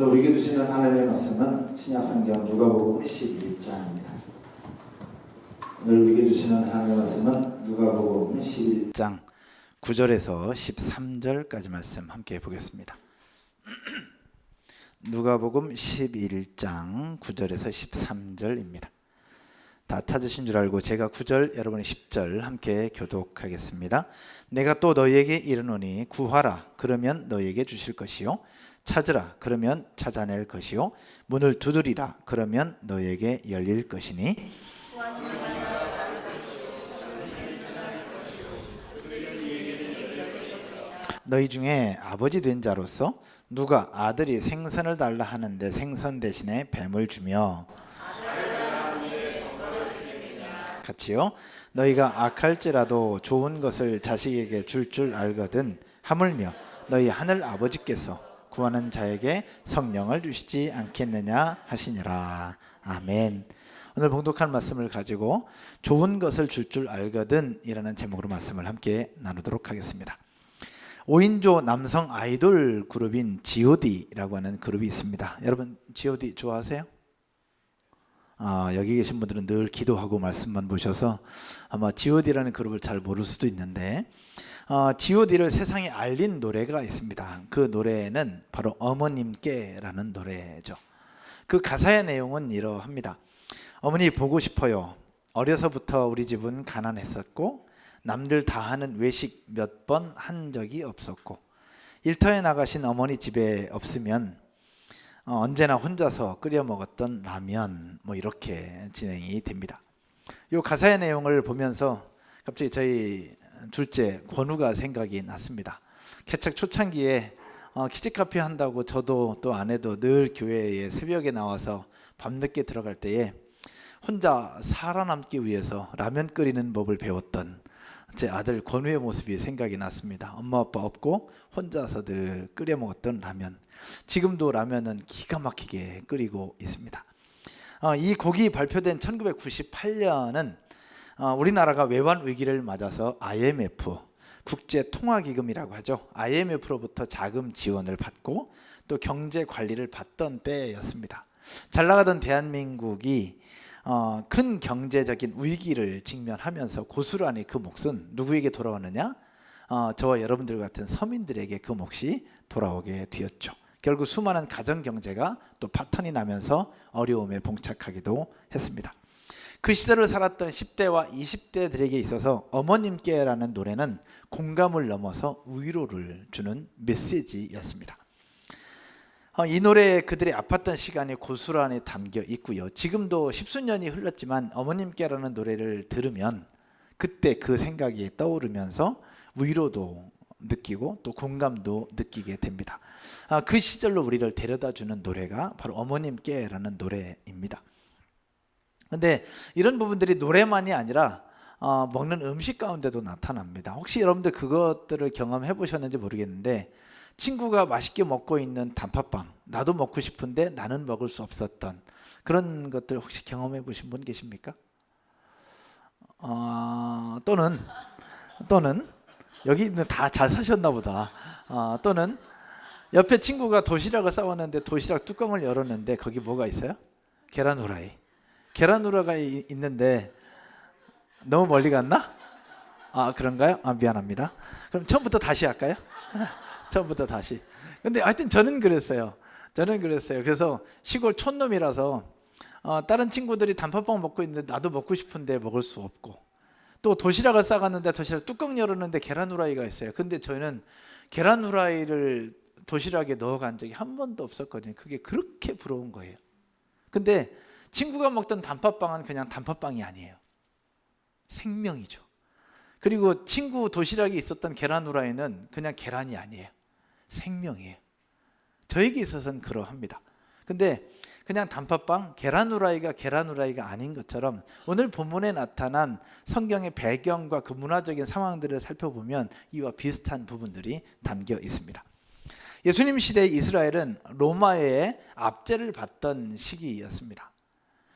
오늘 우리에게 주시는 하나님의 말씀은 신약성경 누가복음 11장입니다. 오늘 우리에게 주시는 하나님의 말씀은 누가복음 11장 9절에서 13절까지 말씀 함께 보겠습니다. 누가복음 11장 9절에서 13절입니다. 다 찾으신 줄 알고 제가 9절 여러분이 10절 함께 교독하겠습니다. 내가 또 너희에게 이르노니 구하라 그러면 너희에게 주실 것이요 찾으라 그러면 찾아낼 것이요 문을 두드리라 그러면 너희에게 열릴 것이니 너희 중에 아버지 된 자로서 누가 아들이 생선을 달라 하는데 생선 대신에 뱀을 주며 같이요 너희가 악할지라도 좋은 것을 자식에게 줄 알거든 하물며 너희 하늘 아버지께서 구하는 자에게 성령을 주시지 않겠느냐 하시니라. 아멘. 오늘 봉독한 말씀을 가지고 좋은 것을 줄 알거든 이라는 제목으로 말씀을 함께 나누도록 하겠습니다. 5인조 남성 아이돌 그룹인 G.O.D라고 하는 그룹이 있습니다. 여러분 G.O.D 좋아하세요? 여기 계신 분들은 늘 기도하고 말씀만 보셔서 아마 G.O.D라는 그룹을 잘 모를 수도 있는데 G.O.D를 세상에 알린 노래가 있습니다. 그 노래는 바로 어머님께라는 노래죠. 그 가사의 내용은 이러합니다. 어머니 보고 싶어요. 어려서부터 우리 집은 가난했었고 남들 다 하는 외식 몇 번 한 적이 없었고 일터에 나가신 어머니 집에 없으면 언제나 혼자서 끓여 먹었던 라면 뭐 이렇게 진행이 됩니다. 이 가사의 내용을 보면서 갑자기 저희 둘째 권우가 생각이 났습니다. 개척 초창기에 키즈카페 한다고 저도 또 아내도 늘 교회에 새벽에 나와서 밤늦게 들어갈 때에 혼자 살아남기 위해서 라면 끓이는 법을 배웠던 제 아들 권우의 모습이 생각이 났습니다. 엄마 아빠 없고 혼자서 늘 끓여 먹었던 라면. 지금도 라면은 기가 막히게 끓이고 있습니다. 이 곡이 발표된 1998년은 우리나라가 외환 위기를 맞아서 IMF 국제통화기금이라고 하죠. IMF로부터 자금 지원을 받고 또 경제 관리를 받던 때였습니다. 잘 나가던 대한민국이 큰 경제적인 위기를 직면하면서 고스란히 그 몫은 누구에게 돌아왔느냐? 저와 여러분들 같은 서민들에게 그 몫이 돌아오게 되었죠. 결국 수많은 가정경제가 또 파탄이 나면서 어려움에 봉착하기도 했습니다. 그 시절을 살았던 10대와 20대들에게 있어서 어머님께라는 노래는 공감을 넘어서 위로를 주는 메시지였습니다. 이 노래에 그들이 아팠던 시간이 고스란히 담겨 있고요. 지금도 십수년이 흘렀지만 어머님께라는 노래를 들으면 그때 그 생각이 떠오르면서 위로도 느끼고 또 공감도 느끼게 됩니다. 그 시절로 우리를 데려다주는 노래가 바로 어머님께라는 노래입니다. 근데 이런 부분들이 노래만이 아니라 먹는 음식 가운데도 나타납니다. 혹시 여러분들 그것들을 경험해 보셨는지 모르겠는데 친구가 맛있게 먹고 있는 단팥빵 나도 먹고 싶은데 나는 먹을 수 없었던 그런 것들 혹시 경험해 보신 분 계십니까? 또는 여기 있는 다 잘 사셨나 보다. 또는 옆에 친구가 도시락을 싸왔는데 도시락 뚜껑을 열었는데 거기 뭐가 있어요? 계란 후라이. 계란 후라이가 있는데 너무 멀리 갔나? 그런가요? 미안합니다. 그럼 처음부터 다시 할까요? 처음부터 다시. 근데 하여튼 저는 그랬어요. 그래서 시골 촌놈이라서 다른 친구들이 단팥빵 먹고 있는데 나도 먹고 싶은데 먹을 수 없고 또 도시락을 싸갔는데 도시락 뚜껑 열었는데 계란 후라이가 있어요. 근데 저희는 계란 후라이를 도시락에 넣어간 적이 한 번도 없었거든요. 그게 그렇게 부러운 거예요. 근데 친구가 먹던 단팥빵은 그냥 단팥빵이 아니에요. 생명이죠. 그리고 친구 도시락에 있었던 계란 후라이는 그냥 계란이 아니에요. 생명이에요. 저에게 있어서는 그러합니다. 근데 그냥 단팥빵, 계란 후라이가 아닌 것처럼 오늘 본문에 나타난 성경의 배경과 그 문화적인 상황들을 살펴보면 이와 비슷한 부분들이 담겨 있습니다. 예수님 시대 이스라엘은 로마의 압제를 받던 시기였습니다.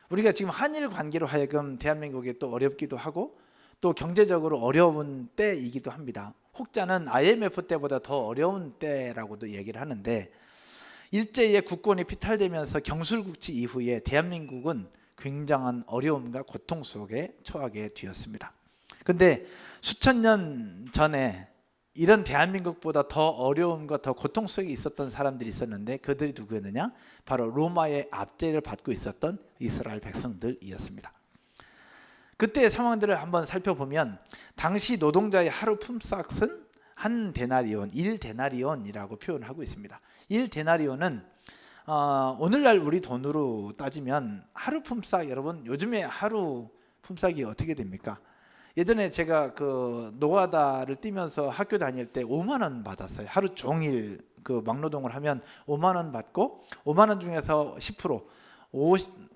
우리가 지금 한일 관계로 하여금 대한민국이 또 어렵기도 하고 또 경제적으로 어려운 때이기도 합니다. 혹자는 IMF 때보다 더 어려운 때라고도 얘기를 하는데 일제의 국권이 피탈되면서 경술국치 이후에 대한민국은 굉장한 어려움과 고통 속에 처하게 되었습니다. 근데 수천 년 전에 이런 대한민국보다 더 어려움과 더 고통 속에 있었던 사람들이 있었는데 그들이 누구였느냐? 바로 로마의 압제를 받고 있었던 이스라엘 백성들이었습니다. 그때의 상황들을 한번 살펴보면 당시 노동자의 하루 품삯은 한 데나리온, 1데나리온이라고 표현하고 있습니다. 1데나리온은 오늘날 우리 돈으로 따지면 하루 품삯, 여러분 요즘에 하루 품삯이 어떻게 됩니까? 예전에 제가 그 노가다를 뛰면서 학교 다닐 때 5만 원 받았어요. 하루 종일 그 막노동을 하면 5만 원 받고 5만 원 중에서 10%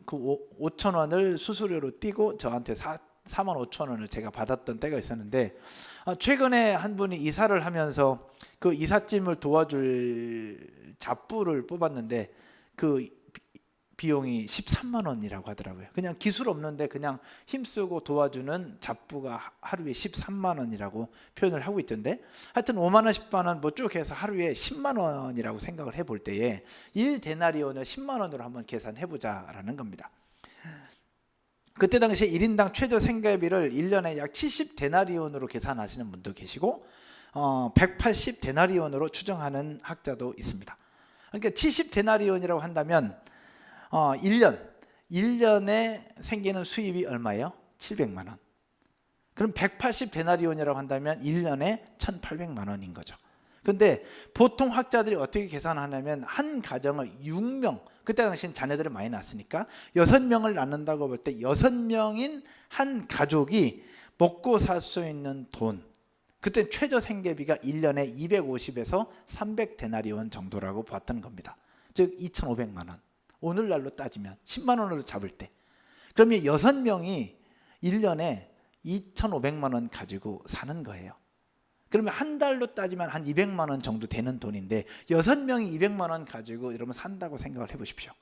5천 원을 수수료로 떼고 저한테 4만 5천 원을 제가 받았던 때가 있었는데 최근에 한 분이 이사를 하면서 그 이삿짐을 도와줄 잡부를 뽑았는데 그 비용이 13만 원이라고 하더라고요. 그냥 기술 없는데 그냥 힘쓰고 도와주는 잡부가 하루에 13만 원이라고 표현을 하고 있던데, 하여튼 5만 원, 10만 원 뭐 쭉 해서 하루에 10만 원이라고 생각을 해볼 때에 1데나리온을 10만 원으로 한번 계산해 보자라는 겁니다. 그때 당시에 1인당 최저 생계비를 1년에 약 70데나리온으로 계산하시는 분도 계시고 180데나리온으로 추정하는 학자도 있습니다. 그러니까 70데나리온이라고 한다면 1년에 생기는 수입이 얼마예요? 700만 원. 그럼 180데나리온이라고 한다면 1년에 1800만 원인 거죠. 근데 보통 학자들이 어떻게 계산하냐면 한 가정을 6명, 그때 당시엔 자녀들을 많이 낳았으니까 6명을 낳는다고 볼 때 6명인 한 가족이 먹고 살 수 있는 돈, 그때 최저 생계비가 1년에 250에서 300데나리온 정도라고 봤던 겁니다. 즉 2,500만 원. 오늘날로 따지면 10만 원으로 잡을 때, 그러면 6명이 1년에 2,500만 원 가지고 사는 거예요. 그러면 한 달로 따지면 한 200만 원 정도 되는 돈인데 6명이 200만 원 가지고 여러분 산다고 생각을 해보십시오.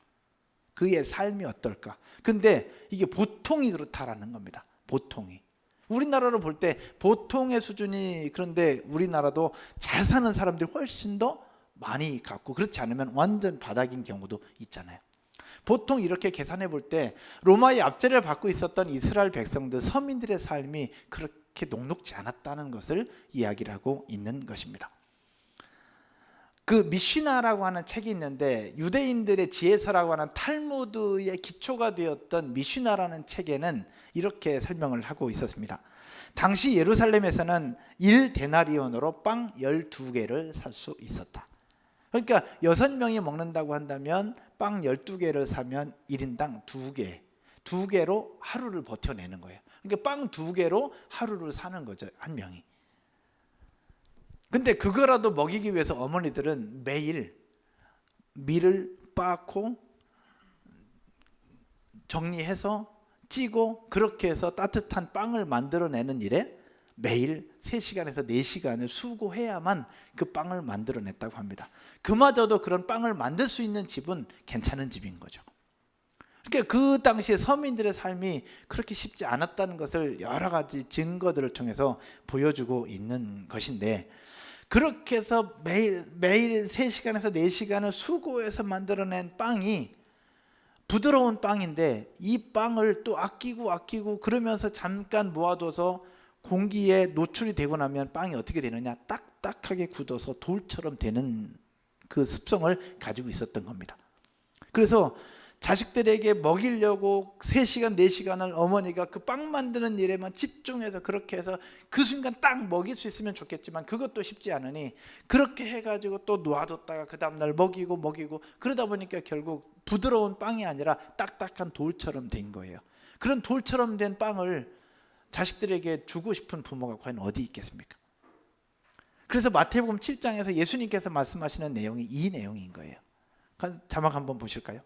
그의 삶이 어떨까? 근데 이게 보통이 그렇다라는 겁니다. 보통이. 우리나라로 볼 때 보통의 수준이, 그런데 우리나라도 잘 사는 사람들이 훨씬 더 많이 갖고, 그렇지 않으면 완전 바닥인 경우도 있잖아요. 보통 이렇게 계산해 볼 때 로마의 압제를 받고 있었던 이스라엘 백성들, 서민들의 삶이 그렇게 녹록지 않았다는 것을 이야기를 하고 있는 것입니다. 그 미슈나라고 하는 책이 있는데, 유대인들의 지혜서라고 하는 탈무드의 기초가 되었던 미슈나라는 책에는 이렇게 설명을 하고 있었습니다. 당시 예루살렘에서는 1데나리온으로 빵 12개를 살 수 있었다. 그러니까 6명이 먹는다고 한다면 빵 12개를 사면 1인당 2개, 2개로 하루를 버텨내는 거예요. 그러니까 빵 2개로 하루를 사는 거죠, 한 명이. 근데 그거라도 먹이기 위해서 어머니들은 매일 밀을 빻고 정리해서 찌고 그렇게 해서 따뜻한 빵을 만들어내는 일에 매일 3시간에서 4시간을 수고해야만 그 빵을 만들어냈다고 합니다. 그마저도 그런 빵을 만들 수 있는 집은 괜찮은 집인 거죠. 그러니까 그 당시에 서민들의 삶이 그렇게 쉽지 않았다는 것을 여러 가지 증거들을 통해서 보여주고 있는 것인데, 그렇게 해서 매일 3시간에서 4시간을 수고해서 만들어낸 빵이 부드러운 빵인데, 이 빵을 또 아끼고 그러면서 잠깐 모아둬서 공기에 노출이 되고 나면 빵이 어떻게 되느냐, 딱딱하게 굳어서 돌처럼 되는 그 습성을 가지고 있었던 겁니다. 그래서 자식들에게 먹이려고 3시간 4시간을 어머니가 그 빵 만드는 일에만 집중해서 그렇게 해서 그 순간 딱 먹일 수 있으면 좋겠지만 그것도 쉽지 않으니 그렇게 해가지고 또 놔뒀다가 그 다음날 먹이고 그러다 보니까 결국 부드러운 빵이 아니라 딱딱한 돌처럼 된 거예요. 그런 돌처럼 된 빵을 자식들에게 주고 싶은 부모가 과연 어디 있겠습니까? 그래서 마태복음 7장에서 예수님께서 말씀하시는 내용이 이 내용인 거예요. 자막 한번 보실까요?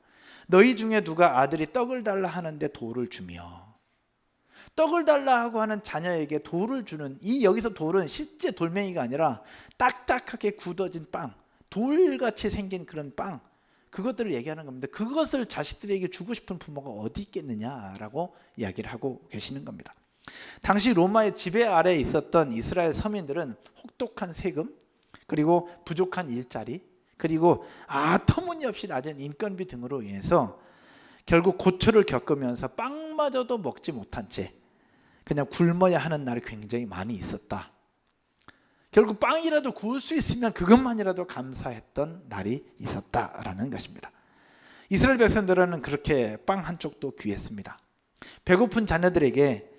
너희 중에 누가 아들이 떡을 달라 하는데 돌을 주며, 떡을 달라 하고 하는 자녀에게 돌을 주는, 이 여기서 돌은 실제 돌멩이가 아니라 딱딱하게 굳어진 빵, 돌같이 생긴 그런 빵, 그것들을 얘기하는 겁니다. 그것을 자식들에게 주고 싶은 부모가 어디 있겠느냐라고 이야기를 하고 계시는 겁니다. 당시 로마의 지배 아래에 있었던 이스라엘 서민들은 혹독한 세금, 그리고 부족한 일자리, 그리고 터무니없이 낮은 인건비 등으로 인해서 결국 고초를 겪으면서 빵마저도 먹지 못한 채 그냥 굶어야 하는 날이 굉장히 많이 있었다. 결국 빵이라도 구울 수 있으면 그것만이라도 감사했던 날이 있었다라는 것입니다. 이스라엘 백성들은 그렇게 빵 한 쪽도 귀했습니다. 배고픈 자녀들에게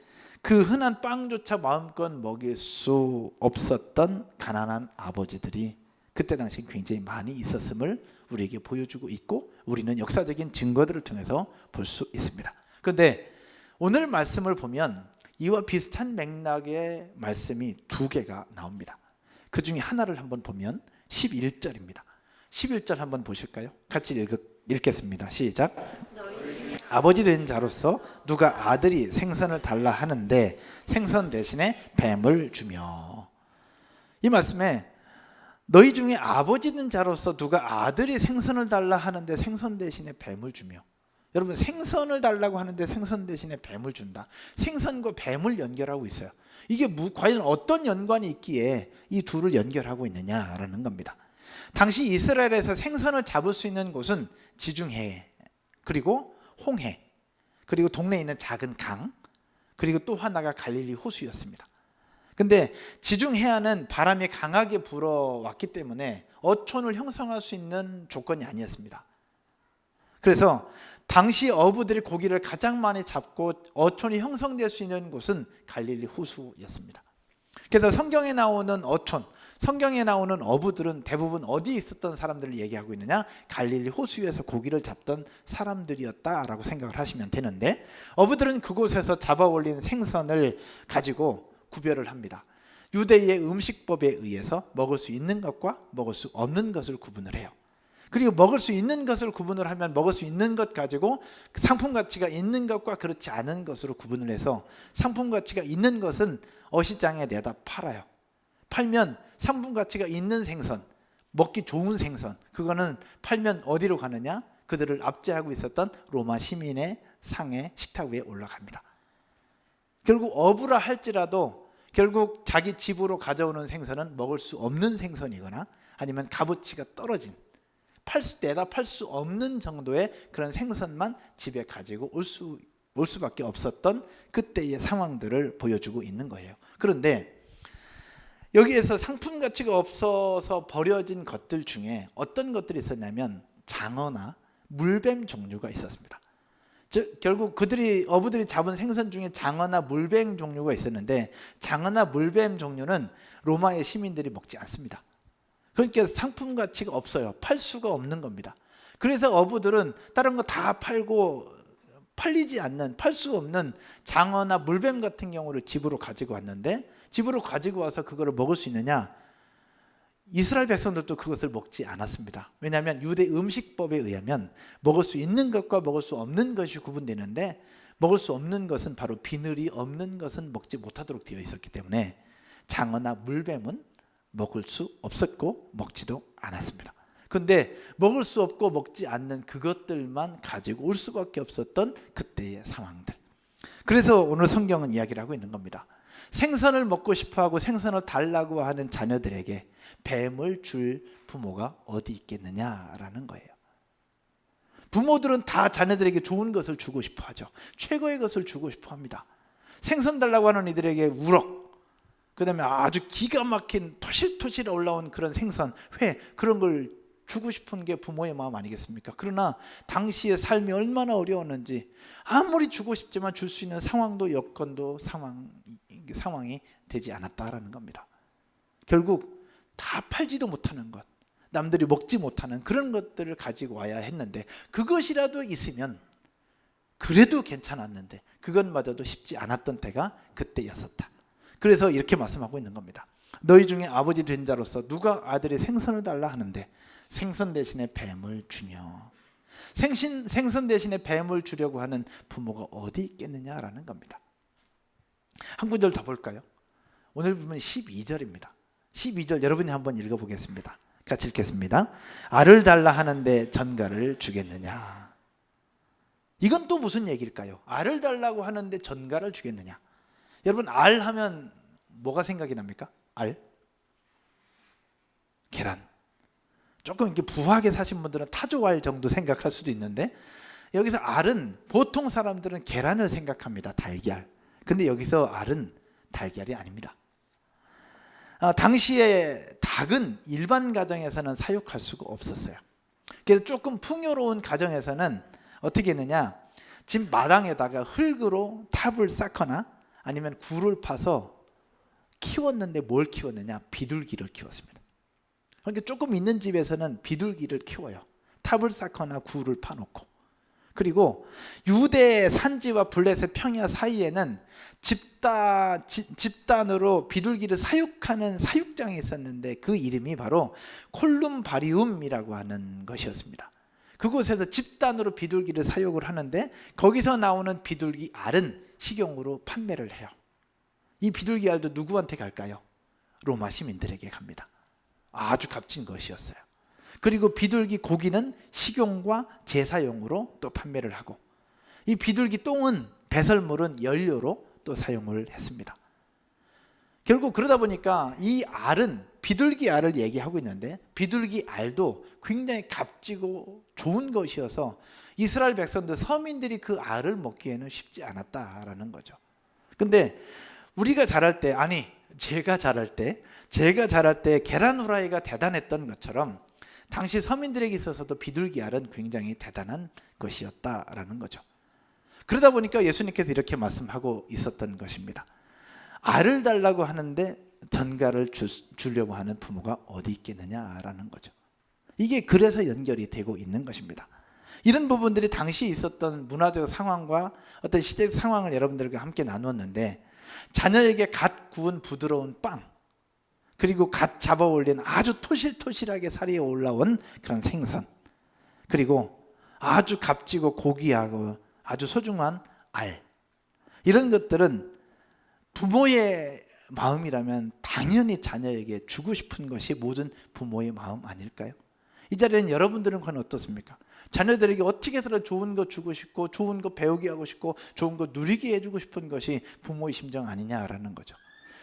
그 흔한 빵조차 마음껏 먹일 수 없었던 가난한 아버지들이 그때 당시 굉장히 많이 있었음을 우리에게 보여주고 있고, 우리는 역사적인 증거들을 통해서 볼 수 있습니다. 그런데 오늘 말씀을 보면 이와 비슷한 맥락의 말씀이 두 개가 나옵니다. 그 중에 하나를 한번 보면 11절입니다. 11절 한번 보실까요? 같이 읽겠습니다. 시작. 아버지 된 자로서 누가 아들이 생선을 달라 하는데 생선 대신에 뱀을 주며. 이 말씀에 너희 중에 아버지 된 자로서 누가 아들이 생선을 달라 하는데 생선 대신에 뱀을 주며. 여러분, 생선을 달라고 하는데 생선 대신에 뱀을 준다. 생선과 뱀을 연결하고 있어요. 이게 과연 어떤 연관이 있기에 이 둘을 연결하고 있느냐라는 겁니다. 당시 이스라엘에서 생선을 잡을 수 있는 곳은 지중해, 그리고 홍해, 그리고 동네에 있는 작은 강, 그리고 또 하나가 갈릴리 호수였습니다. 근데 지중해안은 바람이 강하게 불어왔기 때문에 어촌을 형성할 수 있는 조건이 아니었습니다. 그래서 당시 어부들이 고기를 가장 많이 잡고 어촌이 형성될 수 있는 곳은 갈릴리 호수였습니다. 그래서 성경에 나오는 어촌, 성경에 나오는 어부들은 대부분 어디에 있었던 사람들을 얘기하고 있느냐? 갈릴리 호수에서 고기를 잡던 사람들이었다라고 생각을 하시면 되는데, 어부들은 그곳에서 잡아 올린 생선을 가지고 구별을 합니다. 유대의 음식법에 의해서 먹을 수 있는 것과 먹을 수 없는 것을 구분을 해요. 그리고 먹을 수 있는 것을 구분을 하면 먹을 수 있는 것 가지고 상품 가치가 있는 것과 그렇지 않은 것으로 구분을 해서, 상품 가치가 있는 것은 어시장에 내다 팔아요. 팔면 상품 가치가 있는 생선, 먹기 좋은 생선, 그거는 팔면 어디로 가느냐? 그들을 압제하고 있었던 로마 시민의 상의 식탁 위에 올라갑니다. 결국 어부라 할지라도 결국 자기 집으로 가져오는 생선은 먹을 수 없는 생선이거나 아니면 값어치가 떨어진, 내다 팔 수 없는 정도의 그런 생선만 집에 가지고 올 수밖에 없었던 그때의 상황들을 보여주고 있는 거예요. 그런데 여기에서 상품 가치가 없어서 버려진 것들 중에 어떤 것들이 있었냐면 장어나 물뱀 종류가 있었습니다. 즉 결국 어부들이 잡은 생선 중에 장어나 물뱀 종류가 있었는데, 장어나 물뱀 종류는 로마의 시민들이 먹지 않습니다. 그러니까 상품 가치가 없어요. 팔 수가 없는 겁니다. 그래서 어부들은 다른 거 다 팔고 팔리지 않는, 팔 수 없는 장어나 물뱀 같은 경우를 집으로 가지고 왔는데, 집으로 가지고 와서 그거를 먹을 수 있느냐? 이스라엘 백성들도 그것을 먹지 않았습니다. 왜냐하면 유대 음식법에 의하면 먹을 수 있는 것과 먹을 수 없는 것이 구분되는데, 먹을 수 없는 것은 바로 비늘이 없는 것은 먹지 못하도록 되어 있었기 때문에 장어나 물뱀은 먹을 수 없었고 먹지도 않았습니다. 근데 먹을 수 없고 먹지 않는 그것들만 가지고 올 수밖에 없었던 그때의 상황들. 그래서 오늘 성경은 이야기를 하고 있는 겁니다. 생선을 먹고 싶어하고 생선을 달라고 하는 자녀들에게 뱀을 줄 부모가 어디 있겠느냐라는 거예요. 부모들은 다 자녀들에게 좋은 것을 주고 싶어 하죠. 최고의 것을 주고 싶어 합니다. 생선 달라고 하는 이들에게 우럭, 그 다음에 아주 기가 막힌 토실토실 올라온 그런 생선, 회, 그런 걸 주고 싶은 게 부모의 마음 아니겠습니까? 그러나 당시의 삶이 얼마나 어려웠는지 아무리 주고 싶지만 줄 수 있는 상황도 여건도 상황이 되지 않았다라는 겁니다. 결국 다 팔지도 못하는 것, 남들이 먹지 못하는 그런 것들을 가지고 와야 했는데, 그것이라도 있으면 그래도 괜찮았는데 그것마저도 쉽지 않았던 때가 그때였었다. 그래서 이렇게 말씀하고 있는 겁니다. 너희 중에 아버지 된 자로서 누가 아들이 생선을 달라 하는데 생선 대신에 뱀을 주며. 생선 대신에 뱀을 주려고 하는 부모가 어디 있겠느냐라는 겁니다. 한 구절 더 볼까요? 오늘 보면 12절입니다. 12절 여러분이 한번 읽어보겠습니다. 같이 읽겠습니다. 알을 달라 하는데 전갈을 주겠느냐. 이건 또 무슨 얘기일까요? 알을 달라고 하는데 전갈을 주겠느냐. 여러분, 알 하면 뭐가 생각이 납니까? 알? 계란. 조금 이렇게 부하게 사신 분들은 타조알 정도 생각할 수도 있는데, 여기서 알은 보통 사람들은 계란을 생각합니다. 달걀. 근데 여기서 알은 달걀이 아닙니다. 당시에 닭은 일반 가정에서는 사육할 수가 없었어요. 그래서 조금 풍요로운 가정에서는 어떻게 했느냐, 집 마당에다가 흙으로 탑을 쌓거나 아니면 굴을 파서 키웠는데, 뭘 키웠느냐, 비둘기를 키웠습니다. 그러니까 조금 있는 집에서는 비둘기를 키워요. 탑을 쌓거나 굴을 파놓고. 그리고 유대 산지와 블레셋 평야 사이에는 집단으로 비둘기를 사육하는 사육장이 있었는데, 그 이름이 바로 콜룸바리움이라고 하는 것이었습니다. 그곳에서 집단으로 비둘기를 사육을 하는데, 거기서 나오는 비둘기 알은 식용으로 판매를 해요. 이 비둘기 알도 누구한테 갈까요? 로마 시민들에게 갑니다. 아주 값진 것이었어요. 그리고 비둘기 고기는 식용과 제사용으로 또 판매를 하고, 이 비둘기 똥은, 배설물은 연료로 또 사용을 했습니다. 결국 그러다 보니까 이 알은, 비둘기 알을 얘기하고 있는데, 비둘기 알도 굉장히 값지고 좋은 것이어서 이스라엘 백성들, 서민들이 그 알을 먹기에는 쉽지 않았다라는 거죠. 근데 우리가 자랄 때, 아니 제가 자랄 때 계란 후라이가 대단했던 것처럼 당시 서민들에게 있어서도 비둘기 알은 굉장히 대단한 것이었다라는 거죠. 그러다 보니까 예수님께서 이렇게 말씀하고 있었던 것입니다. 알을 달라고 하는데 전갈을 주려고 하는 부모가 어디 있겠느냐라는 거죠. 이게 그래서 연결이 되고 있는 것입니다. 이런 부분들이 당시 있었던 문화적 상황과 어떤 시대적 상황을 여러분들과 함께 나누었는데, 자녀에게 갓 구운 부드러운 빵, 그리고 갓 잡아 올린 아주 토실토실하게 살이 올라온 그런 생선, 그리고 아주 값지고 고귀하고 아주 소중한 알, 이런 것들은 부모의 마음이라면 당연히 자녀에게 주고 싶은 것이 모든 부모의 마음 아닐까요? 이 자리에는 여러분들은 그건 어떻습니까? 자녀들에게 어떻게 해서든 좋은 거 주고 싶고, 좋은 거 배우게 하고 싶고, 좋은 거 누리게 해주고 싶은 것이 부모의 심정 아니냐라는 거죠.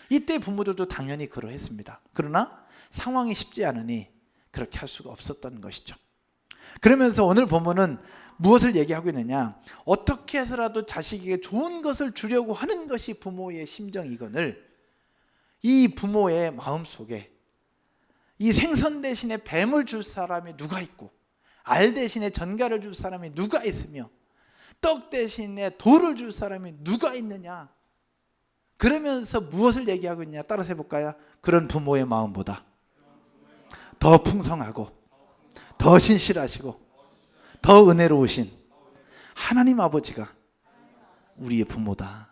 이때 부모들도 당연히 그러했습니다. 그러나 상황이 쉽지 않으니 그렇게 할 수가 없었던 것이죠. 그러면서 오늘 본문은 무엇을 얘기하고 있느냐, 어떻게 해서라도 자식에게 좋은 것을 주려고 하는 것이 부모의 심정이거늘, 이 부모의 마음속에 이 생선 대신에 뱀을 줄 사람이 누가 있고, 알 대신에 전갈을 줄 사람이 누가 있으며, 떡 대신에 돌을 줄 사람이 누가 있느냐. 그러면서 무엇을 얘기하고 있냐, 따라서 해볼까요? 그런 부모의 마음보다 더 풍성하고 더 신실하시고 더 은혜로우신 하나님 아버지가 우리의 부모다.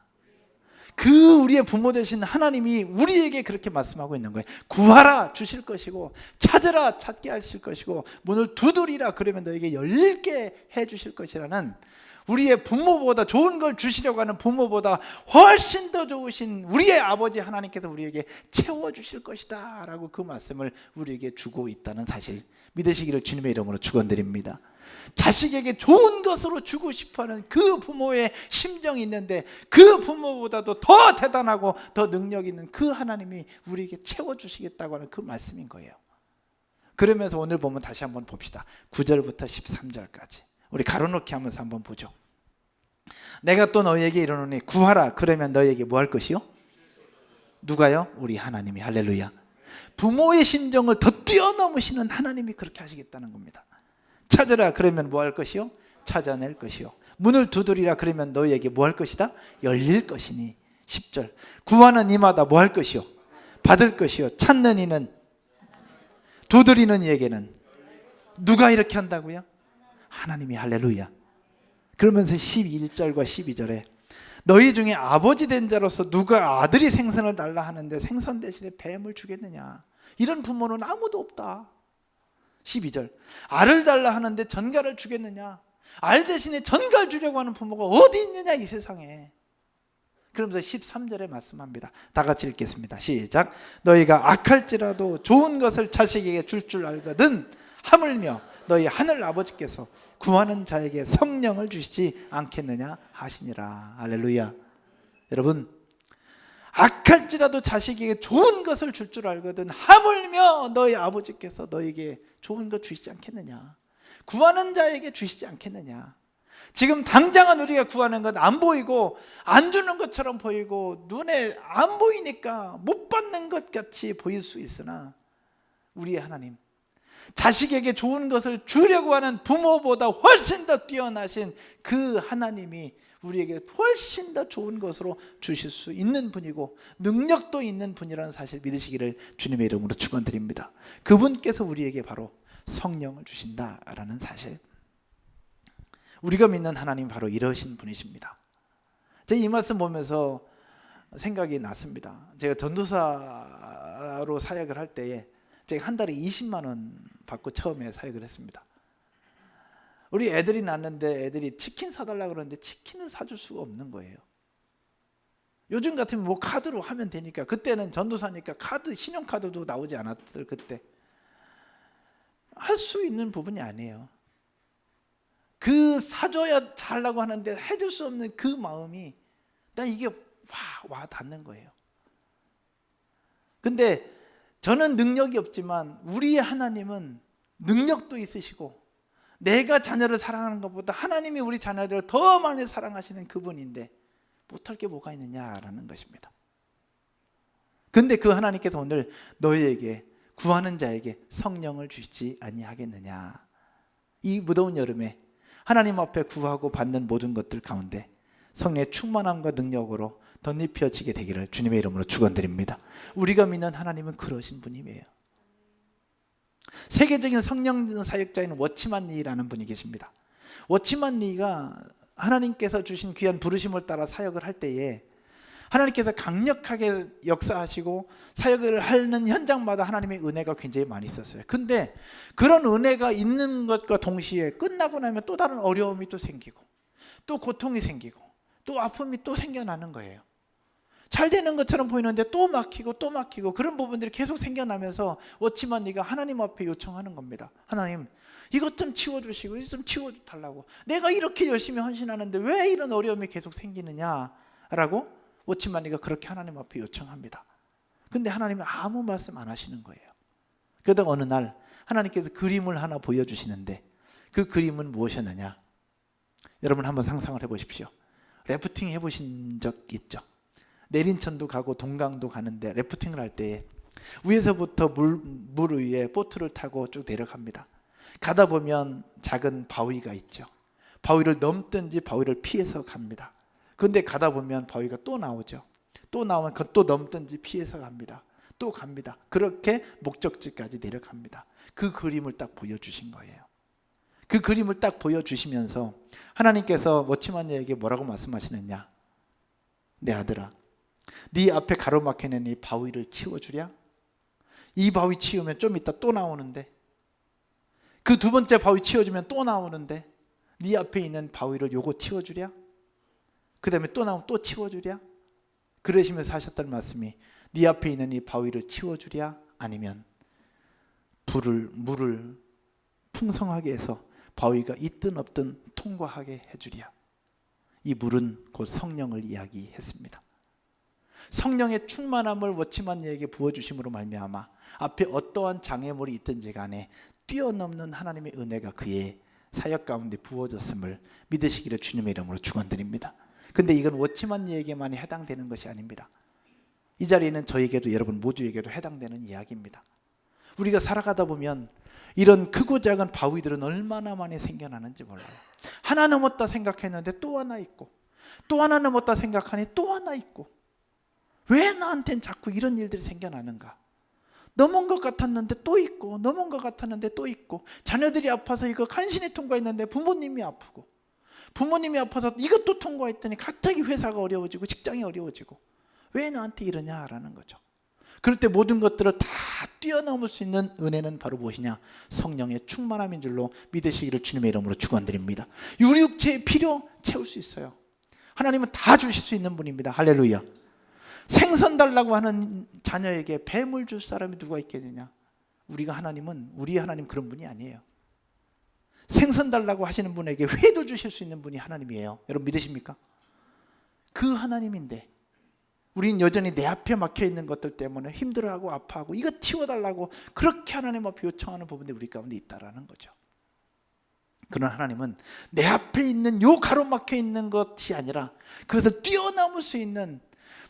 그 우리의 부모 되신 하나님이 우리에게 그렇게 말씀하고 있는 거예요. 구하라 주실 것이고, 찾으라 찾게 하실 것이고, 문을 두드리라 그러면 너에게 열게 해 주실 것이라는, 우리의 부모보다 좋은 걸 주시려고 하는 부모보다 훨씬 더 좋으신 우리의 아버지 하나님께서 우리에게 채워주실 것이다 라고 그 말씀을 우리에게 주고 있다는 사실 믿으시기를 주님의 이름으로 축원드립니다. 자식에게 좋은 것으로 주고 싶어하는 그 부모의 심정이 있는데, 그 부모보다도 더 대단하고 더 능력 있는 그 하나님이 우리에게 채워주시겠다고 하는 그 말씀인 거예요. 그러면서 오늘 보면 다시 한번 봅시다. 9절부터 13절까지 우리 가로놓기 하면서 한번 보죠. 내가 또 너희에게 이르노니 구하라 그러면 너희에게 뭐 할 것이요? 누가요? 우리 하나님이. 할렐루야. 부모의 심정을 더 뛰어넘으시는 하나님이 그렇게 하시겠다는 겁니다. 찾으라 그러면 뭐 할 것이요? 찾아낼 것이요. 문을 두드리라 그러면 너희에게 뭐 할 것이다? 열릴 것이니. 10절 구하는 이마다 뭐 할 것이요? 받을 것이요. 찾는 이는, 두드리는 이에게는. 누가 이렇게 한다고요? 하나님이. 할렐루야. 그러면서 11절과 12절에 너희 중에 아버지 된 자로서 누가 아들이 생선을 달라 하는데 생선 대신에 뱀을 주겠느냐. 이런 부모는 아무도 없다. 12절 알을 달라 하는데 전갈을 주겠느냐. 알 대신에 전갈 주려고 하는 부모가 어디 있느냐 이 세상에. 그러면서 13절에 말씀합니다. 다 같이 읽겠습니다. 시작. 너희가 악할지라도 좋은 것을 자식에게 줄 알거든 하물며 너희 하늘 아버지께서 구하는 자에게 성령을 주시지 않겠느냐 하시니라. 할렐루야. 여러분, 악할지라도 자식에게 좋은 것을 줄 알거든 하물며 너희 아버지께서 너에게 좋은 거 주시지 않겠느냐. 구하는 자에게 주시지 않겠느냐. 지금 당장은 우리가 구하는 건 안 보이고 안 주는 것처럼 보이고 눈에 안 보이니까 못 받는 것 같이 보일 수 있으나 우리의 하나님, 자식에게 좋은 것을 주려고 하는 부모보다 훨씬 더 뛰어나신 그 하나님이 우리에게 훨씬 더 좋은 것으로 주실 수 있는 분이고 능력도 있는 분이라는 사실 믿으시기를 주님의 이름으로 축원드립니다. 그분께서 우리에게 바로 성령을 주신다라는 사실, 우리가 믿는 하나님 바로 이러신 분이십니다. 제가 이 말씀 보면서 생각이 났습니다. 제가 전도사로 사역을 할 때에 제가 한 달에 20만 원 받고 처음에 사역을 했습니다. 우리 애들이 낳는데 애들이 치킨 사달라고 그러는데 치킨을 사줄 수가 없는 거예요. 요즘 같으면 뭐 카드로 하면 되니까, 그때는 전도사니까 카드, 신용카드도 나오지 않았을 그때 할 수 있는 부분이 아니에요. 그 사줘야 달라고 하는데 해줄 수 없는 그 마음이 난 이게 와 닿는 거예요. 근데 저는 능력이 없지만 우리의 하나님은 능력도 있으시고 내가 자녀를 사랑하는 것보다 하나님이 우리 자녀들을 더 많이 사랑하시는 그분인데 못할 게 뭐가 있느냐라는 것입니다. 근데 그 하나님께서 오늘 너희에게, 구하는 자에게 성령을 주시지 아니하겠느냐. 이 무더운 여름에 하나님 앞에 구하고 받는 모든 것들 가운데 성령의 충만함과 능력으로 덧입혀지게 되기를 주님의 이름으로 축원드립니다. 우리가 믿는 하나님은 그러신 분이에요. 세계적인 성령 사역자인 워치만 리라는 분이 계십니다. 워치만 리가 하나님께서 주신 귀한 부르심을 따라 사역을 할 때에 하나님께서 강력하게 역사하시고 사역을 하는 현장마다 하나님의 은혜가 굉장히 많이 있었어요. 근데 그런 은혜가 있는 것과 동시에 끝나고 나면 또 다른 어려움이 또 생기고 또 고통이 생기고 또 아픔이 또 생겨나는 거예요. 잘 되는 것처럼 보이는데 또 막히고 또 막히고 그런 부분들이 계속 생겨나면서 워치만 리가 하나님 앞에 요청하는 겁니다. 하나님, 이것 좀 치워주시고 이것 좀 치워달라고. 내가 이렇게 열심히 헌신하는데 왜 이런 어려움이 계속 생기느냐라고 워치만 리가 그렇게 하나님 앞에 요청합니다. 근데 하나님은 아무 말씀 안 하시는 거예요. 그러다가 어느 날 하나님께서 그림을 하나 보여주시는데 그 그림은 무엇이었느냐. 여러분 한번 상상을 해보십시오. 래프팅 해보신 적 있죠? 내린천도 가고 동강도 가는데 래프팅을 할 때 위에서부터 물 위에 보트를 타고 쭉 내려갑니다. 가다 보면 작은 바위가 있죠. 바위를 넘든지 바위를 피해서 갑니다. 그런데 가다 보면 바위가 또 나오죠. 또 나오면 그것도 넘든지 피해서 갑니다. 또 갑니다. 그렇게 목적지까지 내려갑니다. 그 그림을 딱 보여주신 거예요. 그 그림을 딱 보여주시면서 하나님께서 워치만에게 뭐라고 말씀하시느냐. 내 아들아, 네 앞에 가로막혀있는 이 바위를 치워주랴. 이 바위 치우면 좀 이따 또 나오는데, 그 두 번째 바위 치워주면 또 나오는데, 네 앞에 있는 바위를 요거 치워주랴. 그 다음에 또 나오면 또 치워주랴. 그러시면서 하셨던 말씀이 네 앞에 있는 이 바위를 치워주랴, 아니면 물을 풍성하게 해서 바위가 있든 없든 통과하게 해주랴. 이 물은 곧 성령을 이야기했습니다. 성령의 충만함을 워치만에게 부어주심으로 말미암아 앞에 어떠한 장애물이 있든지 간에 뛰어넘는 하나님의 은혜가 그의 사역 가운데 부어졌음을 믿으시기를 주님의 이름으로 축원드립니다. 근데 이건 워치만에게만 해당되는 것이 아닙니다. 이 자리에는 저에게도 여러분 모두에게도 해당되는 이야기입니다. 우리가 살아가다 보면 이런 크고 작은 바위들은 얼마나 많이 생겨나는지 몰라요. 하나 넘었다 생각했는데 또 하나 있고, 또 하나 넘었다 생각하니 또 하나 있고, 왜 나한텐 자꾸 이런 일들이 생겨나는가. 넘은 것 같았는데 또 있고, 넘은 것 같았는데 또 있고, 자녀들이 아파서 이거 간신히 통과했는데 부모님이 아프고, 부모님이 아파서 이것도 통과했더니 갑자기 회사가 어려워지고 직장이 어려워지고, 왜 나한테 이러냐라는 거죠. 그럴 때 모든 것들을 다 뛰어넘을 수 있는 은혜는 바로 무엇이냐? 성령의 충만함인 줄로 믿으시기를 주님의 이름으로 축원드립니다. 우리 육체의 필요 채울 수 있어요. 하나님은 다 주실 수 있는 분입니다. 할렐루야. 생선 달라고 하는 자녀에게 뱀을 줄 사람이 누가 있겠느냐? 우리 하나님 그런 분이 아니에요. 생선 달라고 하시는 분에게 회도 주실 수 있는 분이 하나님이에요. 여러분 믿으십니까? 그 하나님인데 우린 여전히 내 앞에 막혀 있는 것들 때문에 힘들어하고 아파하고 이거 치워달라고 그렇게 하나님 앞에 요청하는 부분들이 우리 가운데 있다라는 거죠. 그러나 하나님은 내 앞에 있는 요 가로막혀 있는 것이 아니라 그것을 뛰어넘을 수 있는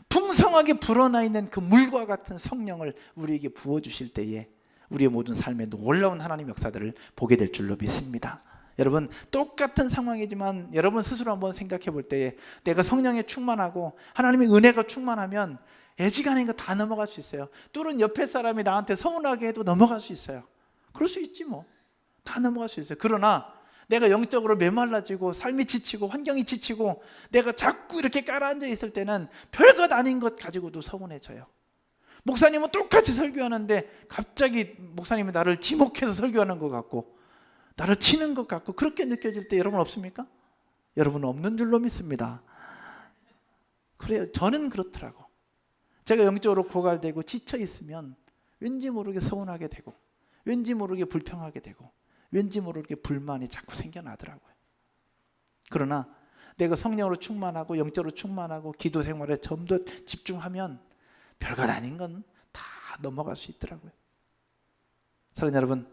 풍성하게 불어나 있는 그 물과 같은 성령을 우리에게 부어주실 때에 우리의 모든 삶에 놀라운 하나님의 역사들을 보게 될 줄로 믿습니다. 여러분, 똑같은 상황이지만 여러분 스스로 한번 생각해 볼 때에 내가 성령에 충만하고 하나님의 은혜가 충만하면 애지간한 거 다 넘어갈 수 있어요. 뚫은 옆에 사람이 나한테 서운하게 해도 넘어갈 수 있어요. 그럴 수 있지 뭐. 다 넘어갈 수 있어요. 그러나 내가 영적으로 메말라지고 삶이 지치고 환경이 지치고 내가 자꾸 이렇게 깔아앉아 있을 때는 별것 아닌 것 가지고도 서운해져요. 목사님은 똑같이 설교하는데 갑자기 목사님이 나를 지목해서 설교하는 것 같고 나를 치는 것 같고 그렇게 느껴질 때 여러분 없습니까? 여러분은 없는 줄로 믿습니다. 그래요. 저는 그렇더라고. 제가 영적으로 고갈되고 지쳐 있으면 왠지 모르게 서운하게 되고 왠지 모르게 불평하게 되고 왠지 모르게 불만이 자꾸 생겨나더라고요. 그러나 내가 성령으로 충만하고 영적으로 충만하고 기도 생활에 좀 더 집중하면 별것 아닌 건 다 넘어갈 수 있더라고요. 사랑하는 여러분,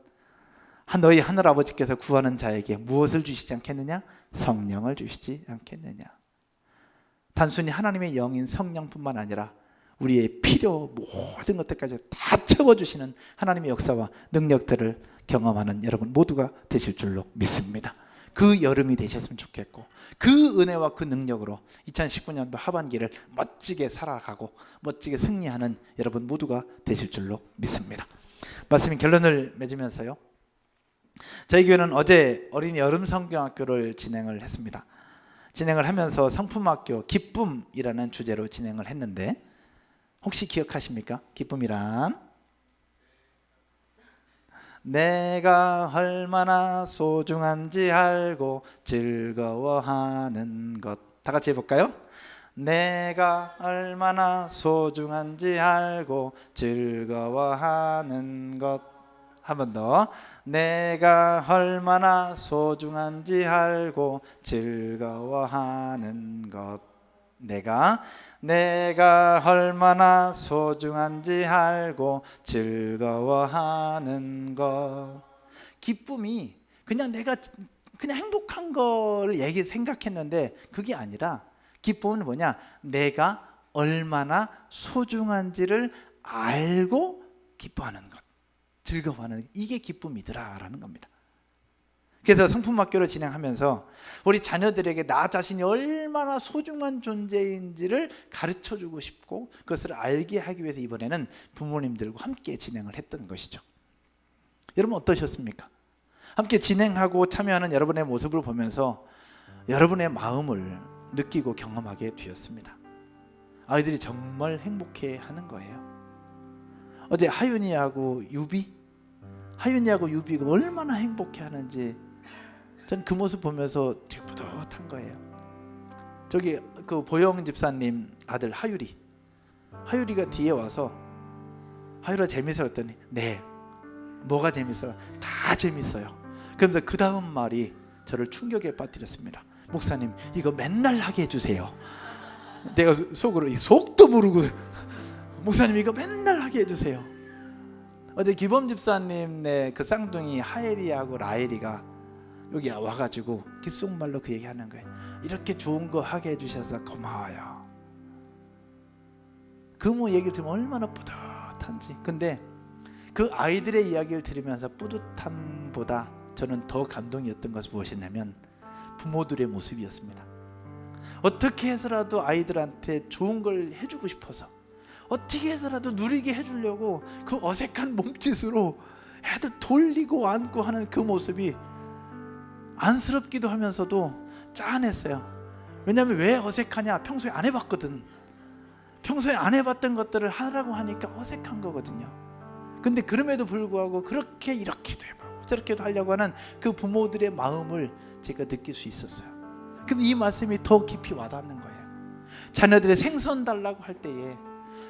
너희 하늘 아버지께서 구하는 자에게 무엇을 주시지 않겠느냐? 성령을 주시지 않겠느냐? 단순히 하나님의 영인 성령뿐만 아니라 우리의 필요 모든 것들까지 다 채워주시는 하나님의 역사와 능력들을 경험하는 여러분 모두가 되실 줄로 믿습니다. 그 여름이 되셨으면 좋겠고 그 은혜와 그 능력으로 2019년도 하반기를 멋지게 살아가고 멋지게 승리하는 여러분 모두가 되실 줄로 믿습니다. 말씀인 결론을 맺으면서요, 저희 교회는 어제 어린이 여름 성경학교를 진행을 했습니다. 진행을 하면서 성품학교 기쁨이라는 주제로 진행을 했는데 혹시 기억하십니까? 기쁨이란 내가 얼마나 소중한지 알고 즐거워하는 것. 다 같이 해볼까요? 내가 얼마나 소중한지 알고 즐거워하는 것. 한 번 더. 내가 얼마나 소중한지 알고 즐거워하는 것. 내가 얼마나 소중한지 알고 즐거워하는 것. 기쁨이 그냥 내가 그냥 행복한 거를 생각했는데 그게 아니라 기쁨은 뭐냐? 내가 얼마나 소중한지를 알고 기뻐하는 것, 즐거워하는 것. 이게 기쁨이더라라는 겁니다. 그래서 성품학교를 진행하면서 우리 자녀들에게 나 자신이 얼마나 소중한 존재인지를 가르쳐주고 싶고 그것을 알게 하기 위해서 이번에는 부모님들과 함께 진행을 했던 것이죠. 여러분 어떠셨습니까? 함께 진행하고 참여하는 여러분의 모습을 보면서 여러분의 마음을 느끼고 경험하게 되었습니다. 아이들이 정말 행복해하는 거예요. 어제 하윤이하고 유비가 얼마나 행복해하는지 전 그 모습 보면서 되게 뿌듯한 거예요. 저기 그 보영 집사님 아들 하율이가 뒤에 와서 하율아 재밌어요 했더니 네, 뭐가 재밌어요? 다 재밌어요. 그러면서 그 다음 말이 저를 충격에 빠뜨렸습니다. 목사님 이거 맨날 하게 해주세요. 내가 속으로 속도 모르고 목사님 이거 맨날 하게 해주세요. 어제 기범 집사님네 그 쌍둥이 하엘이하고 라엘이가 여기 와가지고 귓속말로 그 얘기하는 거예요. 이렇게 좋은 거 하게 해주셔서 고마워요. 그 뭐 얘기를 들으면 얼마나 뿌듯한지. 근데 그 아이들의 이야기를 들으면서 뿌듯함보다 저는 더 감동이었던 것은 무엇이냐면 부모들의 모습이었습니다. 어떻게 해서라도 아이들한테 좋은 걸 해주고 싶어서 어떻게 해서라도 누리게 해주려고 그 어색한 몸짓으로 애들 돌리고 안고 하는 그 모습이 안쓰럽기도 하면서도 짠했어요. 왜냐하면 왜 어색하냐? 평소에 안 해봤거든. 평소에 안 해봤던 것들을 하라고 하니까 어색한 거거든요. 근데 그럼에도 불구하고 그렇게 이렇게도 해보고 저렇게도 하려고 하는 그 부모들의 마음을 제가 느낄 수 있었어요. 근데 이 말씀이 더 깊이 와닿는 거예요. 자녀들의 생선 달라고 할 때에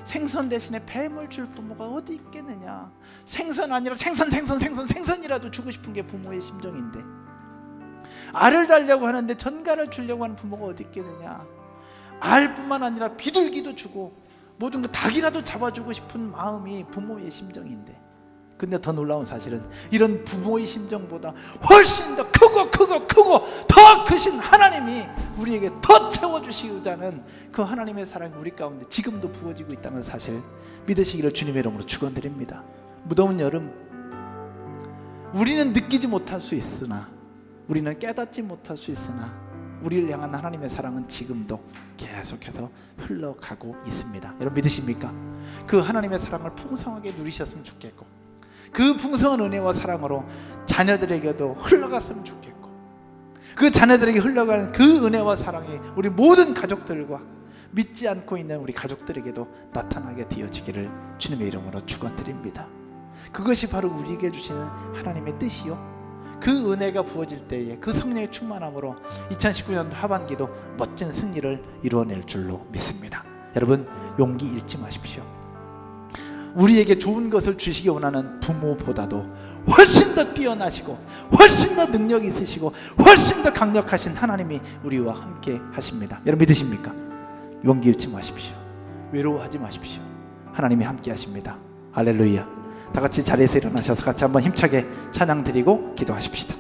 생선 대신에 뱀을 줄 부모가 어디 있겠느냐. 생선 아니라 생선이라도 주고 싶은 게 부모의 심정인데 알을 달라고 하는데 전갈을 주려고 하는 부모가 어디 있겠느냐. 알뿐만 아니라 비둘기도 주고 모든 거 닭이라도 잡아주고 싶은 마음이 부모의 심정인데, 근데 더 놀라운 사실은 이런 부모의 심정보다 훨씬 더 크고 더 크신 하나님이 우리에게 더 채워주시고자 하는 그 하나님의 사랑이 우리 가운데 지금도 부어지고 있다는 사실 믿으시기를 주님의 이름으로 축원드립니다. 무더운 여름, 우리는 느끼지 못할 수 있으나, 우리는 깨닫지 못할 수 있으나 우리를 향한 하나님의 사랑은 지금도 계속해서 흘러가고 있습니다. 여러분 믿으십니까? 그 하나님의 사랑을 풍성하게 누리셨으면 좋겠고, 그 풍성한 은혜와 사랑으로 자녀들에게도 흘러갔으면 좋겠고, 그 자녀들에게 흘러가는 그 은혜와 사랑이 우리 모든 가족들과 믿지 않고 있는 우리 가족들에게도 나타나게 되어지기를 주님의 이름으로 축원드립니다. 그것이 바로 우리에게 주시는 하나님의 뜻이요, 그 은혜가 부어질 때에 그 성령의 충만함으로 2019년도 하반기도 멋진 승리를 이루어낼 줄로 믿습니다. 여러분 용기 잃지 마십시오. 우리에게 좋은 것을 주시기 원하는 부모보다도 훨씬 더 뛰어나시고 훨씬 더 능력 있으시고 훨씬 더 강력하신 하나님이 우리와 함께 하십니다. 여러분 믿으십니까? 용기 잃지 마십시오. 외로워하지 마십시오. 하나님이 함께 하십니다. 할렐루야. 다 같이 자리에서 일어나셔서 같이 한번 힘차게 찬양 드리고 기도하십시다.